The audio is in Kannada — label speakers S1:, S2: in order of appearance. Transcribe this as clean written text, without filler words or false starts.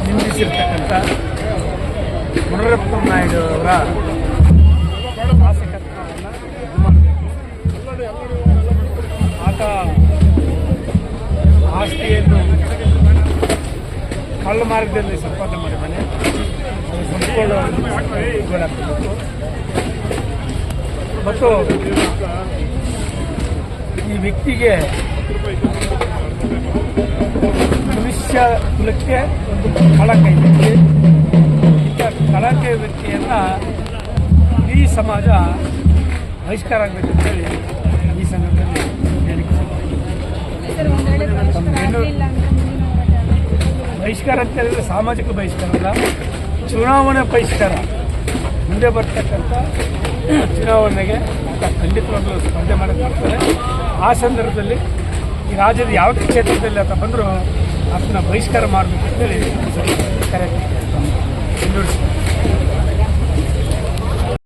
S1: ನಿಂದಿಸಿರ್ತಕ್ಕಂಥ ಮುನರಪ್ಪ ನಾಯ್ಡು ಅವರ ಶಾಸಕತ್ವವನ್ನು ಆತ ಆಸ್ತಿಯನ್ನು ಕಳ್ಳ ಮಾರ್ಗದಲ್ಲಿ ಸಂಪಾದನೆ ಮಾಡಿದ್ದಾನೆ. ಸಂಪೂರ್ಣಗೊಳ್ಳಬೇಕು ಮತ್ತು ಈ ವ್ಯಕ್ತಿಗೆ ಮನುಷ್ಯ ಕುಲಕ್ಕೆ ಒಂದು ಕಳಂಕ ಇದೆ. ಇಂಥ ಕಳಂಕ ವ್ಯಕ್ತಿಯನ್ನು ಇಡೀ ಸಮಾಜ ಬಹಿಷ್ಕಾರ ಆಗಬೇಕಂತೇಳಿ ಈ ಸಂದರ್ಭದಲ್ಲಿ ಹೇಳಿಕೆ ಬಹಿಷ್ಕಾರ ಅಂತ ಹೇಳಿದ್ರೆ ಸಾಮಾಜಿಕ ಬಹಿಷ್ಕಾರ ಅಲ್ಲ, ಚುನಾವಣೆ ಬಹಿಷ್ಕಾರ. ಮುಂದೆ ಬರ್ತಕ್ಕಂಥ ಚುನಾವಣೆಗೆ ಖಂಡಿತವಾಗಲೂ ಸ್ಪರ್ಧೆ ಮಾಡೋಕ್ಕೆ ಬರ್ತಾರೆ. ಆ ಸಂದರ್ಭದಲ್ಲಿ ಈ ರಾಜ್ಯದ ಯಾವ ಕ್ಷೇತ್ರದಲ್ಲಿ ಆತ ಬಂದರೂ ಅದನ್ನ ಬಹಿಷ್ಕಾರ ಮಾಡಬೇಕು ಅಂತೇಳಿ